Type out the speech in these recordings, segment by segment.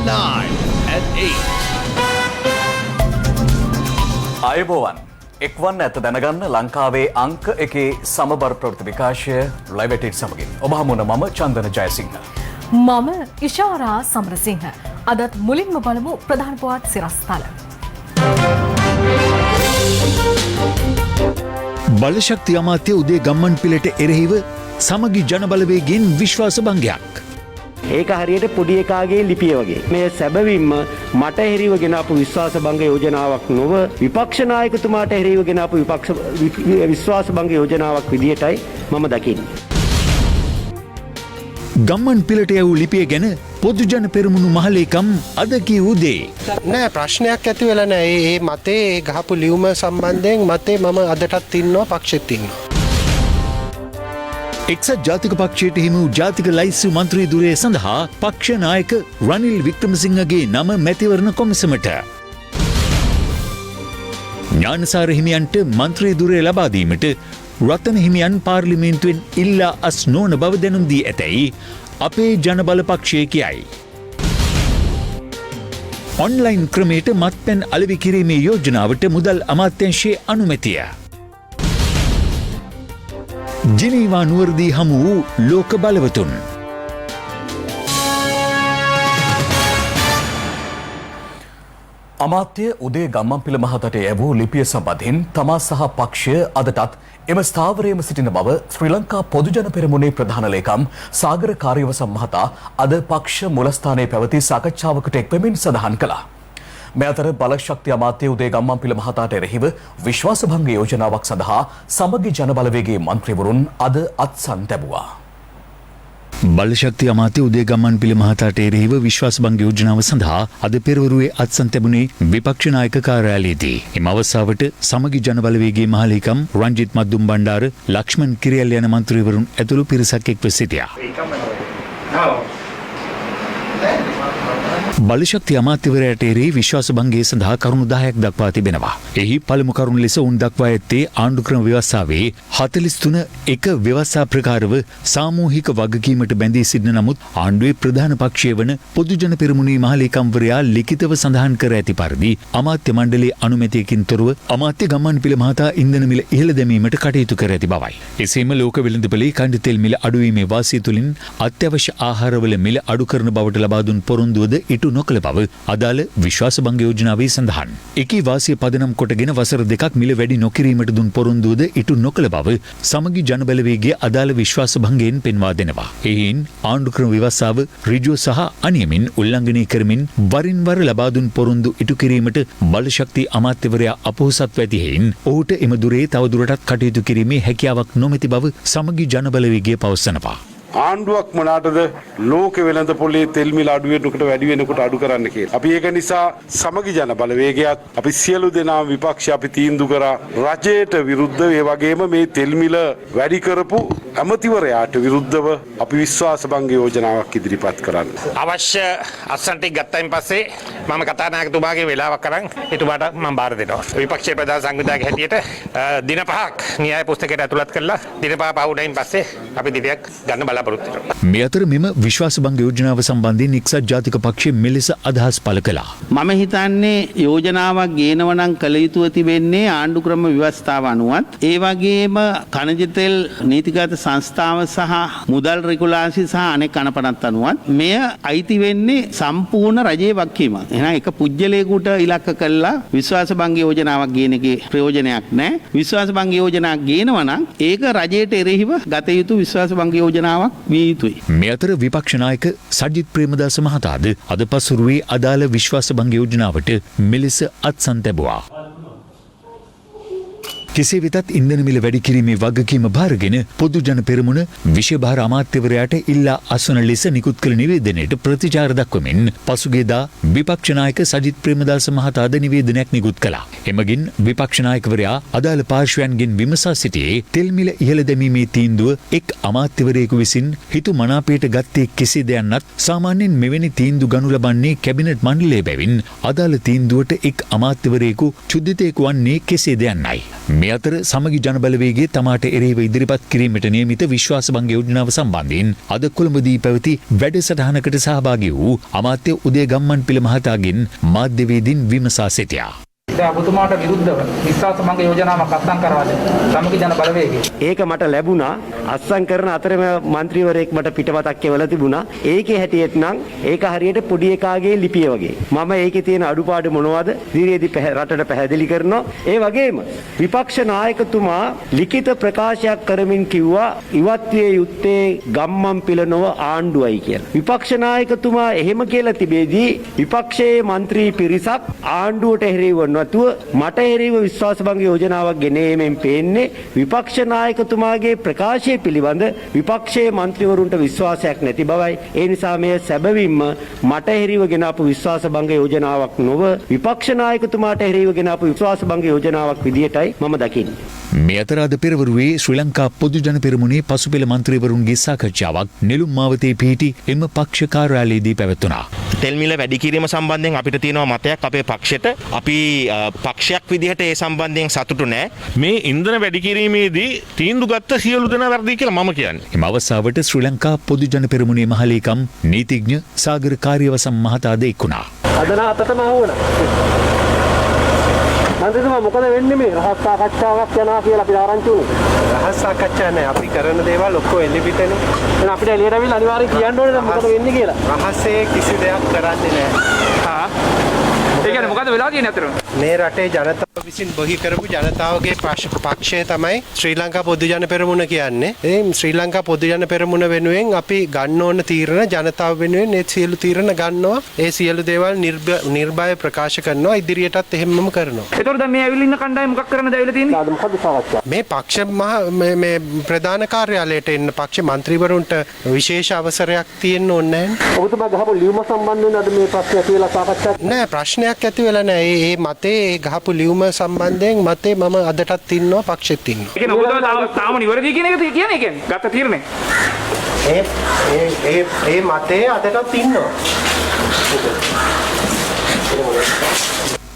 9 at 8. අයබෝවන් එක්වන් ඇත දැනගන්න ලංකාවේ අංක එකේ සමබර ප්‍රවෘත්ති විකාශය ලයිව් එටින් සමගින් ඔබ හමුවන මම චන්දන ජයසිංහ. මම ඉෂාරා සමරසිංහ. අදත් මුලින්ම බලමු ප්‍රධාන පුවත් සිරස්තල. බලශක්ති අමාත්‍ය උදේ ගම්මන්පිලට එරෙහිව සමගි ජනබලවේගයෙන් විශ්වාස භංගයක්. ඒක හරියට පොඩි එකාගේ ලිපිය වගේ. මේ සැබවින්ම මට එරෙහිව ගෙන ආපු විශ්වාස භංග යෝජනාවක් නොව විපක්ෂ නායකතුමාට එරෙහිව ගෙන ආපු විශ්වාස භංග යෝජනාවක් විදියටයි මම දකින්නේ. ගම්මන්පිලට යවූ ලිපිය ගැන පොදු ජන පෙරමුණු මහලේකම් අද කියූ දේ. නෑ ප්‍රශ්නයක් ඇති වෙලා නෑ. ඒ මතේ ගහපු ලියුම සම්බන්ධයෙන් මතේ මම අදටත් ඉන්නවා පක්ෂෙත් ඉන්නවා. එක්සත් ජාතික පක්ෂයට හිමි වූ ජාතික ලයිස්තු මන්ත්‍රී ධුරය සඳහා පක්ෂ නායක රනිල් වික්‍රමසිංහගේ නම මැතිවරණ කොමිසමට. ඥානසාර හිමියන්ට මන්ත්‍රී ධුරය ලබා දීමට රතන හිමියන් පාර්ලිමේන්තුවෙන් ඉල්ලා අස් නොවන බව දැනුම් දී ඇතැයි අපේ ජනබල පක්ෂය කියයි. ඔන්ලයින් ක්‍රමයට මත්පැන් අලෙවි කිරීමේ යෝජනාවට මුදල් අමාත්‍යංශයේ අනුමැතිය. ජිනීවා නුවරදී හමු වූ ලෝක බලවතුන්. අමාත්‍ය උදේ ගම්මන්පිල මහතාට යැවූ ලිපිය සම්බන්ධයෙන් තමා සහ පක්ෂය අදටත් එම ස්ථාවරයේම සිටින බව ශ්‍රී ලංකා පොදු ජන පෙරමුණේ ප්‍රධාන ලේකම් සාගර කාර්යවසම් මහතා අද පක්ෂ මුලස්ථානයේ පැවති සාකච්ඡාවකට එක්වෙමින් සඳහන් කළා. මේ අතර බලශක්ති අමාත්‍ය උදේ ගම්මන්පිල මහතාට එරෙහිව විශ්වාසභංග යෝජනාවක් සඳහා සමගි ජනබලවේගයේ මන්ත්‍රීවරුන් අද අත්සන් තැබුවා. බලශක්ති අමාත්‍ය උදේ ගම්මන්පිල මහතාට එරෙහිව විශ්වාස භංග යෝජනාව සඳහා අද පෙරවරුවේ අත්සන් තැබුණේ විපක්ෂ නායක කාර්යාලයේදී. එම අවස්ථාවට සමගි ජනබලවේගයේ මහලේකම් රංජිත් මද්දුම් බණ්ඩාර, ලක්ෂ්මන් කිරියල් යන මන්ත්‍රීවරුන් ඇතුළු පිරිසක් එක්ව සිටියා. බලශක්ති අමාත්‍යවරයාට එරෙහි විශ්වාස භංගය සඳහා කරුණු 10ක් දක්වා තිබෙනවා. එහි පළමු කරුණ ලෙස උන් දක්වා ඇත්තේ ආණ්ඩුක්‍රම ව්‍යවස්ථාවේ 43 එක ව්‍යවස්ථා ප්‍රකාරව සාමූහික වගකීමට බැඳී සිටින නමුත් ආණ්ඩුවේ ප්‍රධාන පක්ෂය වන පොදු ජන පෙරමුණේ මහලේකම්වරයා ලිඛිතව සඳහන් කර ඇති පරිදි අමාත්‍ය මණ්ඩලයේ අනුමැතියකින් තොරව අමාත්‍ය ගම්මන්පිල මහතා ඉන්ධන මිල ඉහළ දැමීමට කටයුතු කර ඇති බවයි. එසේම ලෝක වෙළඳපොලේ කණ්ඩ තෙල් මිල අඩුවීමේ වාසිය තුලින් අත්‍යවශ්‍ය ආහාරවල මිල අඩු කරන බවට ලබා දුන් පොරොන්දුවද ඉටු නොකළ බව අදාළ විශ්වාස භංග යෝජනාවේ සඳහන්. එකී වාසිය පදනම් කොටගෙන වසර 2ක් මිල වැඩි නොකිරීමට දුන් පොරොන්දුවද ඉටු නොකළ බව සමගි ජනබලවේගයේ අදාළ විශ්වාස භංගයෙන් පෙන්වා දෙනවා. එයින් ආණ්ඩුක්‍රම ව්‍යවස්ථාව ඍජුව සහ අනියමින් උල්ලංඝනය කරමින් වරින් වර ලබා දුන් පොරොන්දු ඉටු කිරීමට බලශක්ති අමාත්‍යවරයා අපොහොසත් ඇති හේයින් ඔහුට එම දුරේ තවදුරටත් කටයුතු කිරීමේ හැකියාවක් නොමැති බව සමගි ජනබලවේගය පවසනවා. ආණ්ඩුවක් මොනටද ලෝක වෙළඳ පොලේ තෙල් මිල අඩු වෙනකොට වැඩි වෙනකොට අඩු කරන්න කියලා. අපි ඒක නිසා සමගි ජන බලවේගයත් අපි සියලු දෙනාම විපක්ෂ අපි තීන්දුව කරා රජයට විරුද්ධව ඒ වගේම මේ තෙල් මිල වැඩි කරපු අමතිවරයාට විරුද්ධව අපි විශ්වාස භංග යෝජනාවක් ඉදිරිපත් කරන්න. අවශ්‍ය අත්සන් ටික ගත්තයින් පස්සේ මම කතානායකතුමාගේ වෙලාවක් අරන් එතුමාට මම බාර දෙනවා. විපක්ෂයේ ප්‍රධාන සංවිධායක හැටියට දින 5ක් න්‍යාය පුස්තකයට ඇතුළත් කරලා දින 5 පවුණයින් පස්සේ අපි දිවයක් ගන්න බලා. මේ අතර මෙම විශ්වාස භංග යෝජනාව සම්බන්ධයෙන් එක්සත් ජාතික පක්ෂය මෙලෙස අදහස් පළ කළා. මම හිතන්නේ යෝජනාවක් ගේනව නම් කළ යුතුව තිබෙන්නේ ආණ්ඩුක්‍රම ව්‍යවස්ථාව අනුවත් ඒ වගේම ಖನಿಜ තෙල් නීතිගත සංස්ථාව සහ මුදල් රෙගුලාසි සහ අනෙක් අනපනත් අනුවත් මෙය අයිති වෙන්නේ සම්පූර්ණ රජයේ වගකීමක්. එහෙනම් එක පුජ්‍යලයකට ඉලක්ක කළා විශ්වාස භංග යෝජනාවක් ගේන එකේ ප්‍රයෝජනයක් නැහැ. විශ්වාස භංග යෝජනාවක් ගේනව නම් ඒක රජයට එරෙහිව ගත යුතු විශ්වාස භංග යෝජනාවක් විය යුතුයි. මේ අතර විපක්ෂ නායක සජිත් ප්‍රේමදාස මහතාද අද පසුරුවේ අදාළ විශ්වාස භංග යෝජනාවට මෙලෙස අත්සන් තැබුවා. කෙසේ වෙතත් ඉන්ධන මිල වැඩි කිරීමේ වගකීම බාරගෙන පොදු ජන පෙරමුණ විෂයභාර අමාත්‍යවරයාට ඉල්ලා අස්වන ලෙස නිකුත් කළ නිවේදනයට ප්‍රතිචාර දක්වමින් පසුගියදා විපක්ෂ නායක සජිත් ප්‍රේමදාස මහතාද නිවේදනයක් නිකුත් කළා. එමගින් විපක්ෂ නායකවරයා අදාළ පාර්ශ්වයන්ගෙන් විමසා සිටියේ තෙල් මිල ඉහළ දැමීමේ තීන්දුව එක් අමාත්‍යවරයෙකු විසින් හිතු මනාපයට ගත්තේ කෙසේද යන්නත් සාමාන්‍යයෙන් මෙවැනි තීන්දුව ගනු ලබන්නේ කැබිනට් මණ්ඩලයේ බැවින් අදාළ තීන්දුවට එක් අමාත්‍යවරයෙකු චුද්ධිතයෙකු වන්නේ කෙසේද යන්නයි. මේ අතර සමගි ජනබලවේගයේ තමාට එරෙහිව ඉදිරිපත් කිරීමට නියමිත විශ්වාසභංග යෝජනාව සම්බන්ධයෙන් අද කොළඹදී පැවති වැඩසටහනකට සහභාගී වූ අමාත්‍ය උදය ගම්මන්පිල මහතාගෙන් මාධ්‍යවේදීන් විමසා සිටියා. ඔබතුමාට විරුද්ධව විශ්වාසභංග යෝජනාවක් අත්සන් කරවා දෙන්න සමගි ජන බලවේගය. ඒක මට ලැබුණා. අත්සන් කරන අතරම മന്ത്രിවරයෙක් මට පිටපතක් කියවලා තිබුණා. ඒකේ හැටියට නම් ඒක හරියට පොඩි එකාගේ ලිපිය වගේ. මම ඒකේ තියෙන අඩුපාඩු මොනවද? ඉදිරියේදී රටට පැහැදිලි කරනවා. ඒ වගේම විපක්ෂ නායකතුමා ලිඛිත ප්‍රකාශයක් කරමින් කිව්වා ඉවත් විය යුත්තේ ගම්මන්පිල නොව ආණ්ඩුවයි කියලා. විපක්ෂ නායකතුමා එහෙම කියලා තිබෙදී විපක්ෂයේ മന്ത്രി පිරිසක් ආණ්ඩුවට එරෙහිව නැතුව මට එරෙහිව විශ්වාසභංග යෝජනාවක් ගෙනීමෙන් පේන්නේ විපක්ෂ නායකතුමාගේ ප්‍රකාශය පිළිබඳ විපක්ෂයේ മന്ത്രിවරුන්ට විශ්වාසයක් නැති බවයි. ඒ නිසා මේ සැබවින්ම මට එරෙහිව ගෙනාපු විශ්වාසභංග යෝජනාවක් නොව විපක්ෂ නායකතුමාට එරෙහිව ගෙනාපු විශ්වාසභංග යෝජනාවක් විදියටයි මම දකින්නේ. මේ අතර අද පෙරවරුවේ ශ්‍රී ලංකා පොදු ජන පෙරමුණේ පසුපෙළ මන්ත්‍රීවරුන්ගේ සාකච්ඡාවක් නෙළුම් මාවතේ පිහිටි එම පක්ෂ කාර්යාලයේදී පැවැත්වුණා. තෙල් මිල වැඩි කිරීම සම්බන්ධයෙන් අපිට තියෙනවා මතයක් අපේ පක්ෂයට. අපි පක්ෂයක් විදිහට ඒ සම්බන්ධයෙන් සතුටු නෑ. මේ ඉන්ධන වැඩි කිරීමේදී තීන්දුව ගත්ත සියලු දෙනා වැරදි කියලා මම කියන්නේ. එම අවස්ථාවට ශ්‍රී ලංකා පොදු ජන පෙරමුණේ මහලේකම් නීතිඥ සාගර කාර්යවසම් මහතා ද එක්ුණා. අදන අතටම ආවුණා. මන්ත්‍රීතුමා මොකද වෙන්නේ මේ රහස් සාකච්ඡාවක් යනවා කියලා අපි ආරංචි වුණේ. රහස් සාකච්ඡා නෑ අපි කරන දේවල් ඔක්කොම එළිපිටනේ. එහෙනම් අපිට එළියට අවිල්ලා අනිවාර්යෙන් කියන්න ඕනේ දැන් මොකද වෙන්නේ කියලා. රහසේ කිසි දෙයක් කරන්නේ නෑ. ඒ කියන්නේ මොකද වෙලා තියෙන්නේ අතර? මේ රටේ ජනතාව විසින් බොහි කරපු ජනතාවගේ පක්ෂය තමයි ශ්‍රී ලංකා පොදු ජන පෙරමුණ කියන්නේ. ඒ ශ්‍රී ලංකා පොදු ජන පෙරමුණ වෙනුවෙන් අපි ගන්න ඕන තීරණ ජනතාව වෙනුවෙන් ඒ සියලු තීරණ ගන්නවා. ඒ සියලු දේවල් නිර්භය ප්‍රකාශ කරනවා. ඉදිරියටත් එහෙමම කරනවා. ඒතකොට දැන් මේ ඇවිල්ලා ඉන්න කණ්ඩායම මොකක් කරන්නද ඇවිල්ලා තියෙන්නේ? මොකද සාකච්ඡා? මේ පක්ෂ මේ ප්‍රධාන කාර්යාලයට එන්න පක්ෂ മന്ത്രിවරුන්ට විශේෂ අවසරයක් තියෙන්න ඕනේ නැහැ. ඔබතුමා ගහපු ලියුම සම්බන්ධයෙන් අද මේ ප්‍රශ්නය කියලා සාකච්ඡා නෑ ප්‍රශ්නයක් ඇති වෙලා නෑ. ඒ මතේ ඒ ගහපු ලියුම සම්බන්ධයෙන් මතේ මම අදටත් ඉන්නවා පක්ෂෙත් ඉන්නවා. ඒ කියන්නේ ඔබතුමා තාම නිවැරදි කියන එක කියන්නේ ගත තීරණය. ඒ මතේ අදටත් ඉන්නවා.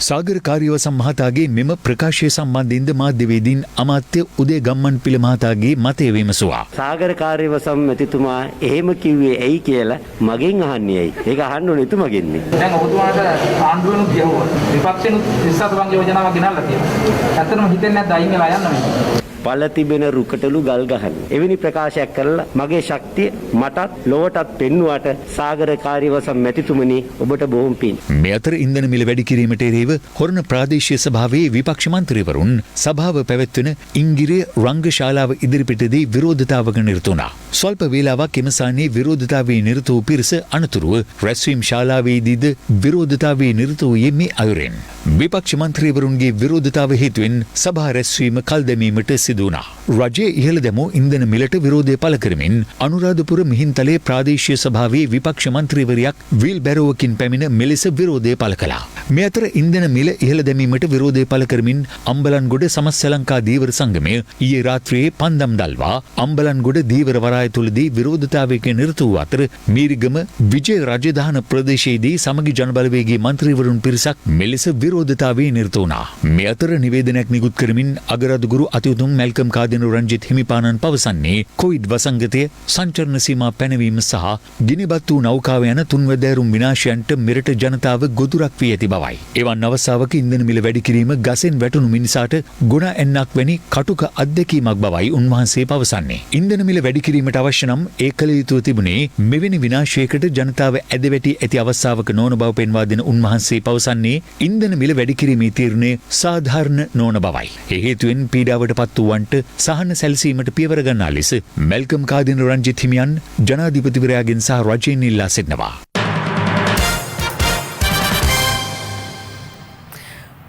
සාගර කාර්යවසම් මහතාගේ මෙම ප්‍රකාශය සම්බන්ධයෙන්ද මාධ්‍යවේදීන් අමාත්‍ය උදය ගම්මන්පිල මහතාගේ මතය විමසුවා. සාගර කාර්යවසම් මැතිතුමා එහෙම කිව්වේ ඇයි කියලා මගෙන් අහන්නේ ඇයි? ඒක අහන්න ඕනේ එතුමගෙන්නේ. දැන් ඔබතුමාට ආණ්ඩුවෙනුත් කියවුවා. විපක්ෂෙනුත් විශ්වාසභංග යෝජනාවක් ගෙනල්ලා තියෙනවා. ඇත්තටම හිතෙන්නේ නැද්ද අයින් වෙලා යන්න මේ? පළ තිබෙන රුකටලු ගල් ගහන. එවැනි ප්‍රකාශයක් කරලා මගේ ශක්තිය මටත් ලොවටත් පෙන්වුවාට සාගර කාර්යවසම් මැතිතුමනි ඔබට බොහොම පිං. මේ අතර ඉන්ධන මිල වැඩි කිරීමට එරෙහිව හොරණ ප්‍රාදේශීය සභාවේ විපක්ෂ මන්ත්‍රීවරුන් සභාව පැවැත්වෙන ඉංගිරිය රංගශාලාව ඉදිරිපිටදී විරෝධතාවක නිරත වුණා. ස්වල්ප වේලාවක් එම ස්ථානයේ විරෝධතාවයේ නිරත වූ පිරිස අනතුරුව රැස්වීම් ශාලාවේදීද විරෝධතාවයේ නිරත වූයේ මේ අයුරින්. විපක්ෂ මන්ත්‍රීවරුන්ගේ විරෝධතාව හේතුවෙන් සභා රැස්වීම කල් දැමීමට සිදු වුණා. රජයේ ඉහළ දැමූ ඉන්ධන මිලට විරෝධය පළ කරමින් අනුරාධපුර මිහින්තලේ ප්‍රාදේශීය සභාවේ විපක්ෂ මන්ත්‍රීවරයක් වීල් බැරෝවකින් පැමිණ මෙලෙස විරෝධය පළ කළා. මේ අතර ඉන්ධන මිල ඉහළ දැමීමට විරෝධය පළ කරමින් අම්බලන්ගොඩ සමස්ත ලංකා ධීවර සංගමය ඊයේ රාත්‍රියේ පන්දම් දල්වා අම්බලන්ගොඩ ධීවර වරාය තුලදී විරෝධතාවයක නිරත වූ අතර මීරිගම විජය රජධාන ප්‍රදේශයේදී සමගි ජනබලවේගයේ මන්ත්‍රීවරුන් පිරිසක් මෙලෙස විරෝධතාවයේ නිරත වුණා. මේ අතර නිවේදනයක් නිකුත් කරමින් අගරාදුගුරු අතිඋතුම් මැල්කම් කාදිනු රංජිත් හිමිපාණන් පවසන්නේ කොවිඩ් වසංගතය සංචරණ සීමා පැනවීම සහ ගිනිබත් වූ නෞකාව යන තුන්වැදෑරුම් විනාශයන්ට මෙරට ජනතාව ගොදුරක් වී ඇති බවයි. එවන් අවස්ථාවක ඉන්ධන මිල වැඩි කිරීම ගසෙන් වැටුණු මිනිසාට ගුණ එන්නක් වැනි කටුක අත්දැකීමක් බවයි උන්වහන්සේ පවසන්නේ. ඉන්ධන මිල වැඩි කිරීමට අවශ්‍ය නම් ඒ කළ යුතුව තිබුණේ මෙවැනි විනාශයකට ජනතාව ඇදවැටි ඇති අවස්ථාවක නොවන බව පෙන්වා දෙන උන්වහන්සේ පවසන්නේ ඉන්ධන මිල වැඩි කිරීමේ තීරණය සාධාරණ නොවන බවයි. ඒ හේතුවෙන් පීඩාවට පත් වූවන්ට සහන සැලසීමට පියවර ගන්නා ලෙස මැල්කම් කාදින රංජිත් හිමියන් ජනාධිපතිවරයාගෙන් සහ රජයෙන් ඉල්ලා සිටිනවා.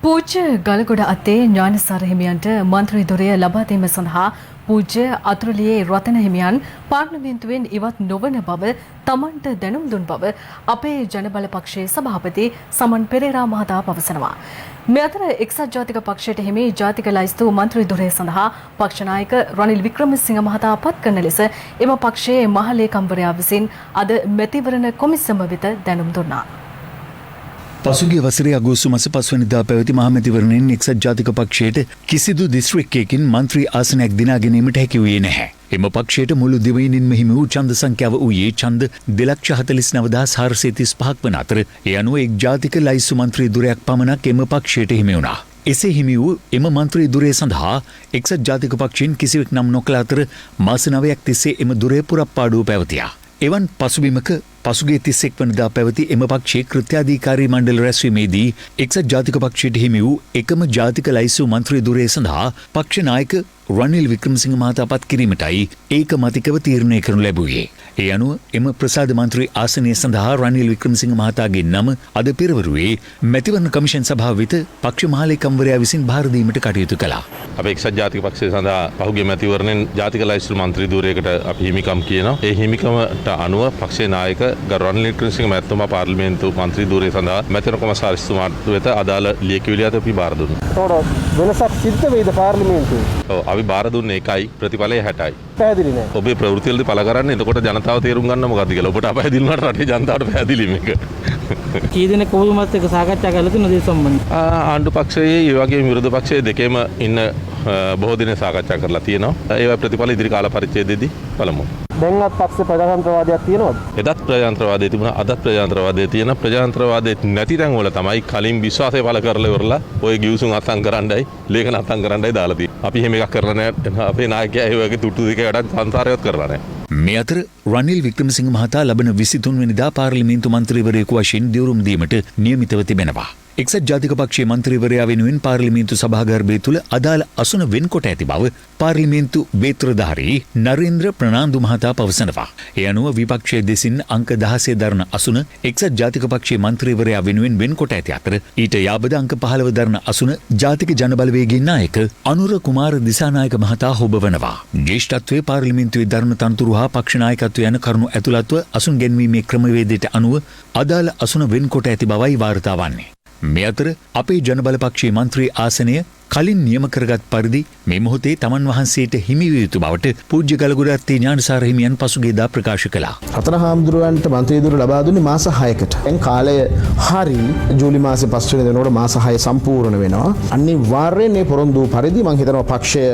පූජ්‍ය ගලගොඩ අත්තේ ඥානසාර හිමියන්ට මන්ත්‍රී ධුරය ලබා දීම සඳහා පූජ්‍ය අතුරුලියේ රතන හිමියන් පාර්ලිමේන්තුවෙන් ඉවත් නොවන බව තමන්ට දැනුම් දුන් බව අපේ ජනබල පක්ෂයේ සභාපති සමන් පෙරේරා මහතා පවසනවා. මේ අතර එක්සත් ජාතික පක්ෂයට හිමි ජාතික ලයිස්තු මන්ත්‍රී ධුරය සඳහා පක්ෂ නායක රනිල් වික්‍රමසිංහ මහතා පත් කරන ලෙස එම පක්ෂයේ මහ ලේකම්වරයා විසින් අද මැතිවරණ කොමිසම වෙත දැනුම් දුන්නා. පසුගිය වසරේ අගෝස්තු මාස 5 වෙනිදා පැවති මහමැතිවරණයෙන් එක්සත් ජාතික පක්ෂයට කිසිදු දිස්ත්‍රික්කයකින් මන්ත්‍රී ආසනයක් දිනා ගැනීමට හැකි වූයේ නැහැ. එම පක්ෂයට මුළු දිවයිනින්ම හිමි වූ ඡන්ද සංඛ්‍යාව වූයේ ඡන්ද 2,49,435ක් වන අතර ඒ අනුව එක් ජාතික ලයිස්තු මන්ත්‍රී ධුරයක් පමණක් එම පක්ෂයට හිමි වුණා. එසේ හිමි වූ එම මන්ත්‍රී ධුරය සඳහා එක්සත් ජාතික පක්ෂයෙන් කිසිවෙක් නම් නොකළ අතර මාස 9ක් තිස්සේ එම ධුරය පුරප්පාඩුව පැවතියා. එවන් පසුබිමක පසුගිය 31 වනදා පැවති එම පක්ෂයේ කෘත්‍යාධිකාරී මණ්ඩල රැස්වීමේදී එක්සත් ජාතික පක්ෂයට හිමි වූ එකම ජාතික ලයිස්තු මන්ත්‍රී ධුරය සඳහා පක්ෂ නායක රනිල් වික්‍රමසිංහ මහතා පත් කිරීමටයි ඒකමතිකව තීරණය කරනු ලැබුවේ. ඒ අනුව එම ප්‍රසාද මන්ත්‍රී ආසනය සඳහා රනිල් වික්‍රමසිංහ මහතාගේ නම අද පෙරවරුවේ මැතිවරණ කමිෂන් සභාව වෙත පක්ෂ මහලේකම්වරයා විසින් භාර දීමට කටයුතු කළා. අපේ එක්සත් ජාතික පක්ෂය සඳහා පහුගිය මැතිවරණයෙන් ජාතික ලයිස්තු මන්ත්‍රී ධුරයකට අපි හිමිකම් කියනවා. ඒ හිමිකමට අනුව පක්ෂයේ නායක රනිල් වික්‍රමසිංහ මහත්මයා පාර්ලිමේන්තු මන්ත්‍රී ධුරය සඳහා මැතිවරණ කොමසාරිස්තුමාට වෙත අදාළ ලියකියවිලි අත අපි භාර දුන්නා. වෙනසක් සිද්ධ වෙයිද පාර්ලිමේන්තුවේ? ඔව් අපි භාර දුන්නේ එකයි ප්‍රතිඵලය 60යි. පැහැදිලි නෑ. ඔබේ ප්‍රවෘත්තිවලදී පළ කරන්නේ එතකොට ජනතාව තේරුම් ගන්න මොකද්ද කියලා. ඔබට අපහැදිලි වුණාට රටේ ජනතාවට පැහැදිලි මේක. කී දෙනෙක් කොහොමවත් එක සාකච්ඡා කරලා තියෙනවද ඒ සම්බන්ධයෙන්? ආණ්ඩු පක්ෂයේ ඒ වගේම විරෝධ පක්ෂයේ දෙකේම ඉන්න බොහෝ දින සාකච්ඡා කරලා තියෙනවා. ඒවා ප්‍රතිඵල ඉදිරි කාල පරිච්ඡේදයේදී බලමු. දැන්වත් පක්ෂ ප්‍රජාතන්ත්‍රවාදයක් තියෙනවද? එදත් ප්‍රජාතන්ත්‍රවාදයේ තිබුණා අදත් ප්‍රජාතන්ත්‍රවාදයේ තියෙන ප්‍රජාතන්ත්‍රවාදයේ නැති තැන් වල තමයි කලින් විශ්වාසය පළ කරලා ඉවරලා ඔය ගිවිසුම් අත්සන් කරන්නයි ලේඛන අත්සන් කරන්නයි දාලා තියෙන්නේ. අපි එහෙම එකක් කරලා නැහැ. අපේ නායකයා ඒ වගේ තුට්ටු දෙක වැඩක් සංසාරයවත් කරලා නැහැ. මේ අතර රනිල් වික්‍රමසිංහ මහතා ලබන 23 වෙනිදා පාර්ලිමේන්තු මන්ත්‍රීවරයෙකු වශයෙන් දියුරුම් දීමට නියමිතව තිබෙනවා. එක්සත් ජාතික පක්ෂයේ මන්ත්‍රීවරයා වෙනුවෙන් පාර්ලිමේන්තු සභාගර්භය තුළ අදාළ අසුන වෙන්කොට ඇති බව පාර්ලිමේන්තු වේත්‍රධාරී නරේන්ද්‍ර ප්‍රනාන්දු මහතා පවසනවා. ඒ අනුව විපක්ෂයේ දෙසින් අංක 16 දරන අසුන එක්සත් ජාතික පක්ෂයේ මන්ත්‍රීවරයා වෙනුවෙන් වෙන්කොට ඇති අතර ඊට යාබද අංක 15 දරන අසුන ජාතික ජනබලවේගයේ නායක අනුර කුමාර දිසානායක මහතා හොබවනවා. ජ්‍යෙෂ්ඨත්වයේ පාර්ලිමේන්තුවේ දරන තනතුරු හා පක්ෂ නායකත්වය යන කරුණු ඇතුළත්ව අසුන් ගැන්වීමේ ක්‍රමවේදයට අනුව අදාළ අසුන වෙන්කොට ඇති බවයි වාර්තා වන්නේ. මේ අතර අපේ ජනබල පක්ෂයේ මන්ත්‍රී ආසනය කලින් නියම කරගත් පරිදි මේ මොහොතේ තමන් වහන්සේට හිමි විය යුතු බවට පූජ්‍ය ගලගොඩාත්තේ ඥානසාර හිමියන් පසුගියදා ප්‍රකාශ කළා. රතන හාමුදුරුවන්ට මන්ත්‍රී ධුර ලබා දුන්නේ මාස 6කට. දැන් කාලය හරි ජූලි මාසේ 5 වෙනිදාට මාස 6 සම්පූර්ණ වෙනවා. අනිවාර්යයෙන් මේ පොරොන්දු පරිදි මම හිතනවා පක්ෂය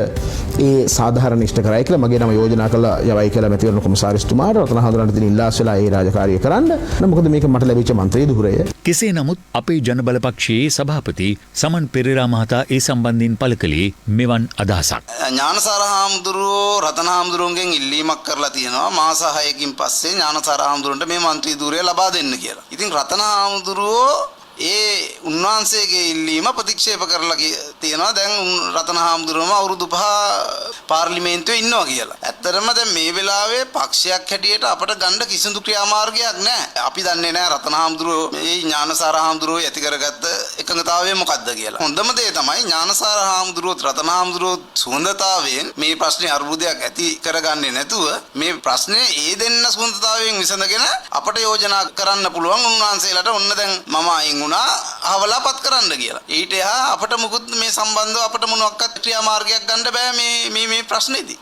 ඒ සාධාරණ ඉෂ්ට කරයි කියලා මගේ නම යෝජනා කළා යවයි කියලා මැතිවරණ කොමසාරිස්තුමාට රතන හාමුදුරුවන්ට දින ඉල්ලාස් වෙලා ඒ රාජකාරිය කරන්න. මොකද මේක මට ලැබිච්ච මන්ත්‍රී ධුරය. කෙසේ නමුත් අපේ ජනබල පක්ෂයේ සභාපති සමන් පෙරේරා මහතා ඒ සම්බන්ධයෙන් පළ කළේ මෙවන් අදහසක්. ඥානසාර හාමුදුරුවෝ රතන හාමුදුරුවන්ගෙන් ඉල්ලීමක් කරලා තියෙනවා මාස 6කින් පස්සේ ඥානසාර හාමුදුරුවන්ට මේ මන්ත්‍රී ධුරය ලබා දෙන්න කියලා. ඉතින් රතන හාමුදුරුවෝ ඒ උන්වහන්සේගේ ඉල්ලීම ප්‍රතික්ෂේප කරලා තියෙනවා. දැන් රතන හාමුදුරුවම අවුරුදු 5 පාර්ලිමේන්තුවේ ඉන්නවා කියලා. ඇත්තටම දැන් මේ වෙලාවේ පක්ෂයක් හැටියට අපට ගන්න කිසිදු ක්‍රියාමාර්ගයක් නැහැ. අපි දන්නේ නැහැ රතන හාමුදුරුවෝ මේ ඥානසාර හාමුදුරුවෝ ඇති කරගත්ත එකඟතාවය මොකක්ද කියලා. හොඳම දේ තමයි ඥානසාර හාමුදුරුවෝත් රතන හාමුදුරුවෝත් සුහඳතාවයෙන් මේ ප්‍රශ්නේ අරුබුදයක් ඇති කරගන්නේ නැතුව මේ ප්‍රශ්නේ ඒ දෙන්න සුහඳතාවයෙන් විසඳගෙන අපට යෝජනා කරන්න පුළුවන් උන්වහන්සේලාට ඔන්න දැන් මම අයින් හවලාපත් කරන්න කියලා. ඊට එහා අපට මුකුත් මේ සම්බන්ධව අපට මොනවාක්වත් ක්‍රියාමාර්ගයක් ගන්න බෑ මේ ප්‍රශ්නේදී.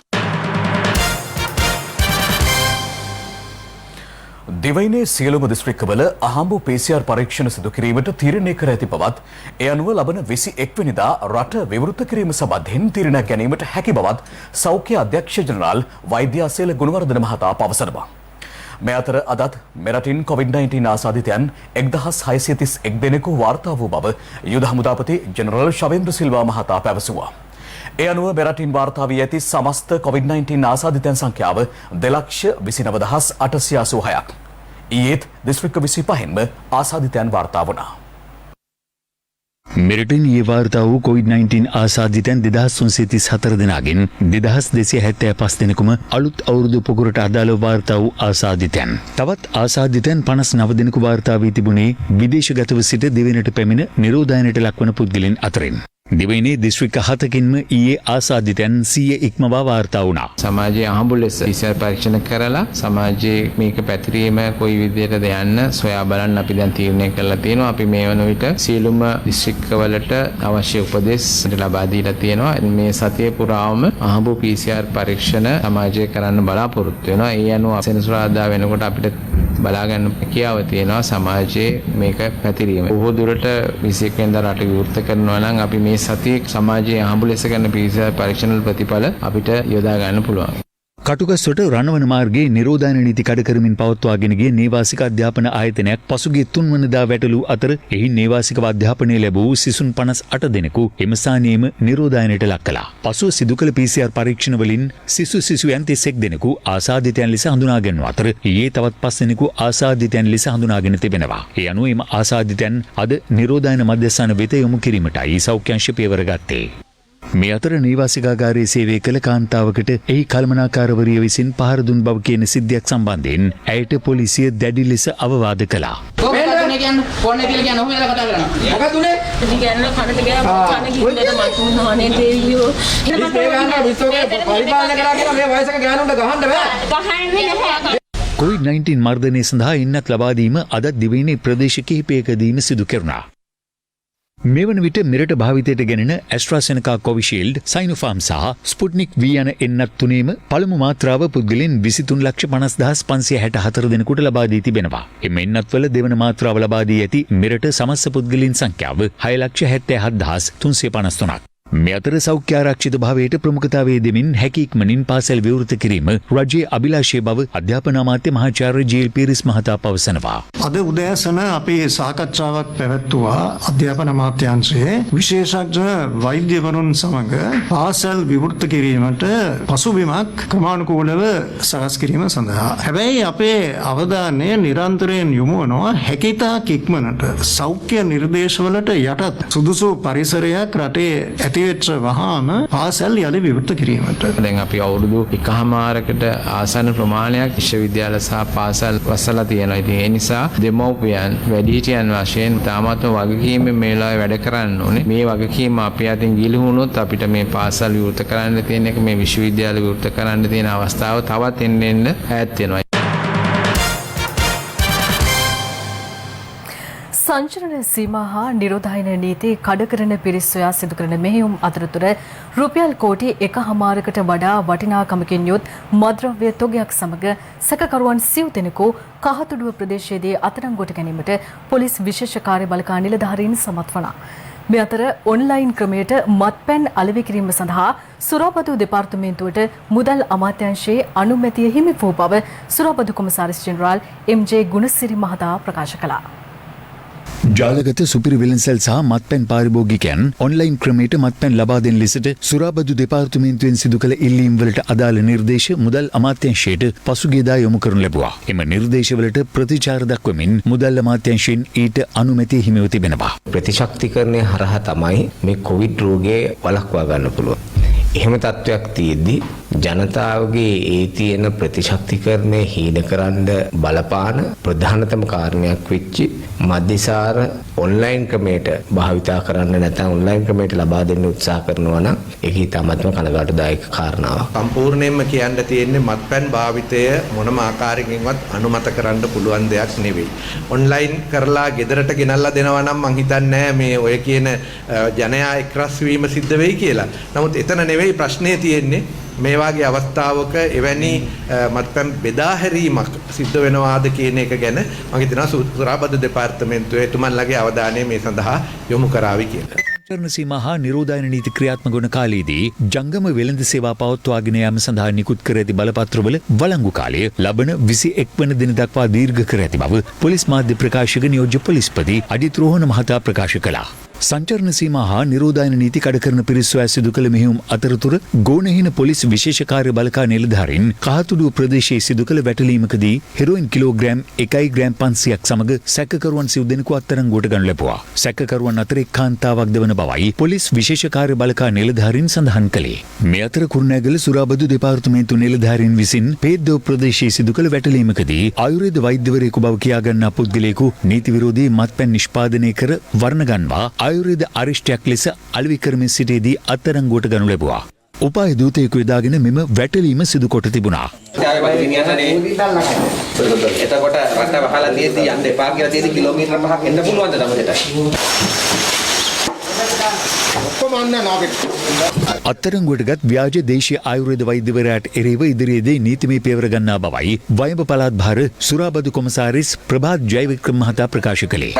දිවයිනේ සියලුම දිස්ත්‍රික්කවල අහඹු PCR පරීක්ෂණ සිදු කිරීමට තීරණය කර ඇති බවත් ඒ අනුව ලබන 21 වෙනිදා රට විවෘත කිරීම සම්බන්ධයෙන් තීරණයක් ගැනීමට හැකි බවත් සෞඛ්‍ය අධ්‍යක්ෂ ජනරාල් වෛද්‍ය අසේල ගුණවර්ධන මහතා පවසනවා. මේ අතර අදත් මෙරටින් COVID-19 ආසාදිතයන් 1631 දෙනෙකු වාර්තා වූ බව යුද හමුදාපති ජෙනරල් ශවේන්ද්‍ර සිල්වා මහතා පැවසුවා. ඒ අනුව මෙරටින් වාර්තා වී ඇති සමස්ත COVID-19 ආසාදිතයන් සංඛ්‍යාව 2,29,886ක්. ඊයේත් දිස්ත්‍රික්ක 25න්ම ආසාදිතයන් වාර්තා වුණා. මෙරටින් ඊයේ වාර්තා වූ COVID-19 ආසාදිතයන් 2334 දෙනාගෙන් 2275 දෙනෙකුම අලුත් අවුරුදු පොකුරට අදාළව වාර්තා වූ ආසාදිතයන්. තවත් ආසාදිතයන් 59 දෙනෙකු වාර්තා වී තිබුණේ විදේශගතව සිට දෙවෙනිට පැමිණ නිරෝධායනයට ලක්වන පුද්ගලයන් අතරින්. දිවයිනේ දිස්ත්‍රික්ක 7කින්ම ඊයේ ආසාදිතයන් 100 ඉක්මවා වාර්තා වුණා. සමාජයේ අහඹු ලෙස PCR පරීක්ෂණ කරලා සමාජයේ මේක පැතිරීම කොයි විදිහටද යන්න සොයා බලන්න අපි දැන් තීරණය කරලා තියෙනවා. අපි මේ වන විට සියලුම දිස්ත්‍රික්කවලට අවශ්‍ය උපදෙස් ලබා දීලා තියෙනවා. මේ සතිය පුරාම අහඹු PCR පරීක්ෂණ සමාජයේ කරන්න බලාපොරොත්තු වෙනවා. ඒ අනුව සෙනසුරාදා වෙනකොට අපිට බලා ගන්න හැකියාව තියෙනවා සමාජයේ මේක පැතිරීම. බොහෝ දුරට 21 වෙනිදා රට විවෘත කරනවා නම් අපි මේ සතියේ සමාජයේ අහඹු ලෙස කරන PCR පරීක්ෂණ ප්‍රතිඵල අපිට යොදා ගන්න පුළුවන්. කටුගස්වට රණවන මාර්ගයේ නිරෝධායන නීති කඩ කරමින් පවත්වාගෙන ගිය නේවාසික අධ්‍යාපන ආයතනයක් පසුගිය 3 වනදා වැටලූ අතර එහි නේවාසිකව අධ්‍යාපනය ලැබූ සිසුන් 58 දෙනෙකු එම ස්ථානයේම නිරෝධායනයට ලක් කළා. පසුව සිදු කළ PCR පරීක්ෂණ වලින් සිසුයන් 31 දෙනෙකු ආසාදිතයන් ලෙස හඳුනාගෙන අතර ඊයේ තවත් 5 දෙනෙකු ආසාදිතයන් ලෙස හඳුනාගෙන තිබෙනවා. ඒ අනුව එම ආසාදිතයන් අද නිරෝධායන මධ්‍යස්ථාන වෙත යොමු කිරීමටයි සෞඛ්‍ය අංශ පියවර ගත්තේ. මේ අතර නේවාසිකාගාරයේ සේවය කළ කාන්තාවකට එහි කළමනාකාරවරිය විසින් පහර දුන් බව කියන සිද්ධියක් සම්බන්ධයෙන් ඇයට පොලිසිය දැඩි ලෙස අවවාද කළා. COVID-19 මර්ධනය සඳහා ඉන්නත් ලබා දීම අද දිවයිනේ ප්‍රදේශ කිහිපයකදීම සිදු කෙරුණා. මෙවන විට මෙරට භාවිතයට ගෙනෙන ඇස්ට්‍රාසෙනකා කොවිෂීල්ඩ්, සයිනෝෆාර්ම් සහ ස්පුට්නික් V යන එන්නත් තුනේම පළමු මාත්‍රාව පුද්ගලයන් 23,50,564 දෙනෙකුට ලබා දී තිබෙනවා. එම එන්නත්වල දෙවන මාත්‍රාව ලබා දී ඇති මෙරට සමස්ත පුද්ගලයන් සංඛ්‍යාව 6,77,353ක්. මේ අතර සෞඛ්‍ය ආරක්ෂිත භාවයට ප්‍රමුඛතාවය දෙමින් හැකි ඉක්මනින් පාසල් විවෘත කිරීම රජයේ අභිලාෂය බව අධ්‍යාපන අමාත්‍ය මහාචාර්ය ජී.එල්. පීරිස් මහතා පවසනවා. අද උදෑසන අපේ සාකච්ඡාවක් පැවැත්වුවා අධ්‍යාපන අමාත්‍යාංශයේ විශේෂඥ වෛද්‍යවරුන් සමග පාසල් විවෘත කිරීමට පසුබිමක් ක්‍රමානුකූලව සකස් කිරීම සඳහා. හැබැයි අපේ අවධානය නිරන්තරයෙන් යොමු වෙනවා හැකියතාක් ඉක්මනට සෞඛ්‍ය නිර්දේශවලට යටත් සුදුසු පරිසරයක් රටේ ඇති වහාම පාසල් යළි විවෘත කිරීමට. දැන් අපි අවුරුදු 1මාරකට ආසන්න ප්‍රමාණයක් විශ්වවිද්‍යාල සහ පාසල් වසලා තියෙනවා. ඉතින් ඒ නිසා දෙමව්පියන් වැඩිහිටියන් වශයෙන් තාමත්ම වගකීමෙන් මේ වෙලාවේ වැඩ කරන්න ඕනේ. මේ වගකීම අපි අතින් ගිලිහුණොත් අපිට මේ පාසල් විවෘත කරන්න තියෙන එක මේ විශ්වවිද්‍යාල විවෘත කරන්න තියෙන අවස්ථාව තවත් එන්න ඈත් වෙනවා. සංචරණ සීමා හා නිරෝධායන නීති කඩ කරන පිරිස් සොයා සිදු කරන මෙහෙයුම් අතරතුර රුපියල් කෝටි 1.5කට වඩා වටිනාකමකින් යුත් මද්‍රව්‍ය තොගයක් සමග සැකකරුවන් 90 දෙනෙකු කහතුඩුව ප්‍රදේශයේදී අත්අඩංගුවට ගැනීමට පොලිස් විශේෂ කාර්ය බළකා නිලධාරීන් සමත් වුණා. මේ අතර ඔන්ලයින් ක්‍රමයට මත්පැන් අලෙවි කිරීම සඳහා සුරාබදු දෙපාර්තමේන්තුවට මුදල් අමාත්‍යාංශයේ අනුමැතිය හිමි වූ බව සුරාබදු කොමසාරිස් ජෙනරාල් එම්.ජේ. ගුණසිරි මහතා ප්‍රකාශ කළා. ජාලගත සුපිරි විලන්සල් සහ මත්පැන් පාරිභෝගිකයන් ඔන්ලයින් ක්‍රමයට මත්පැන් ලබා දෙන ලෙසට සුරාබදු දෙපාර්තමේන්තුවෙන් සිදු කළ ඉල්ලීම් වලට අදාළ නිර්දේශ මුදල් අමාත්‍යාංශයට පසුගියදා යොමු කරනු ලැබුවා. එම නිර්දේශවලට ප්‍රතිචාර දක්වමින් මුදල් අමාත්‍යාංශයෙන් ඊට අනුමැතිය හිමිව තිබෙනවා. ප්‍රතිශක්තිකරණය හරහා තමයි මේ කොවිඩ් රෝගය වළක්වා ගන්න පුළුවන්. එහෙම තත්වයක් තියෙද්දි ජනතාවගේ ඒ තියෙන ප්‍රතිශක්තිකරණය හීන කරන්න බලපාන ප්‍රධානතම කාරණයක් වෙච්ච මධ්‍යසාර ඔන්ලයින් ක්‍රමයට භාවිතා කරන්න නැත්නම් ඔන්ලයින් ක්‍රමයට ලබා දෙන්න උත්සාහ කරනවා නම් ඒක ඉතාමත්ම කනගාටුදායක කාරණාවක්. සම්පූර්ණයෙන්ම කියන්න තියෙන්නේ මත්පැන් භාවිතය මොනම ආකාරයකින්වත් අනුමත කරන්න පුළුවන් දෙයක් නෙවෙයි. ඔන්ලයින් කරලා ගෙදරට ගෙනල්ලා දෙනවා නම් මං හිතන්නේ මේ ඔය කියන ජනයා එක්රස් වීම සිද්ධ වෙයි කියලා. නමුත් එතන නෙවෙයි ප්‍රශ්නේ තියෙන්නේ. මේ වගේ අවස්ථාවක එවැනි මත්පැන් බෙදා හැරීමක් සිද්ධ වෙනවාද කියන එක ගැන මම හිතනවා සුරාබදු දෙපාර්තමේන්තුවේ එතුමන්ලගේ අවධානය මේ සඳහා යොමු කරાવી කියලා. සංචරණ සීමා හා නිරෝධායන නීති ක්‍රියාත්මක වන කාලයේදී ජංගම වෙළඳ සේවා පවත්වාගෙන යාම සඳහා නිකුත් කර ඇති බලපත්‍රවල වළංගු කාලය ලබන 21 වන දින දක්වා දීර්ඝ කර ඇති බව පොලිස් මාධ්‍ය ප්‍රකාශක නියෝජ්‍ය පොලිස්පති අජිත් රෝහණ මහතා ප්‍රකාශ කළා. සංචරණ සීමා හා නිරෝධායන නීති කඩ කරන පිරිස් සොයා සිදු කළ මෙහෙයුම් අතරතුර ගෝනහින පොලිස් විශේෂ කාර්ය බළකා නිලධාරීන් කහතුඩුව ප්‍රදේශයේ සිදු කළ වැටලීමකදී හෙරොයින් කිලෝග්‍රෑම් 1 ග්‍රෑම් 500ක් සමග සැකකරුවන් 90 දෙනෙකු අත්අඩංගුවට ගනු ලැබුවා. සැකකරුවන් අතර කාන්තාවක්ද වන බවයි පොලිස් විශේෂ කාර්ය බළකා නිලධාරීන් සඳහන් කළේ. මේ අතර කුරුණෑගල සුරාබදු දෙපාර්තමේන්තු නිලධාරීන් විසින් පේද්දෝ ප්‍රදේශයේ සිදු කළ වැටලීමකදී ආයුර්වේද වෛද්‍යවරයෙකු බව කියා ගන්නා පුද්ගලයෙකු නීති විරෝධී මත්පැන් නිෂ්පාදනය කර වර්ණ ගන්වා ආයුර්වේද අරිෂ්ටයක් ලෙස අලෙවි කරමින් සිටියේදී අත්අඩංගුවට ගනු ලැබුවා. උපාය දූතයෙකු යොදාගෙන මෙම වැටලීම සිදු කොට තිබුණා. එතකොට රට වහලා තියෙද්දි යන්න එපා කියලා තියෙද්දි කිලෝමීටර 5ක් එන්න පුළුවන්ද දමදට? අත්අඩංගුවටගත් ව්‍යාජ දේශීය ආයුර්වේද වෛද්‍යවරයාට එරෙහිව ඉදිරියේදී නීතිමය පියවර ගන්නා බවයි වයඹ පළාත් භාර සුරාබදු කොමසාරිස් ප්‍රභාත් ජයවික්‍රම මහතා ප්‍රකාශ කළේ.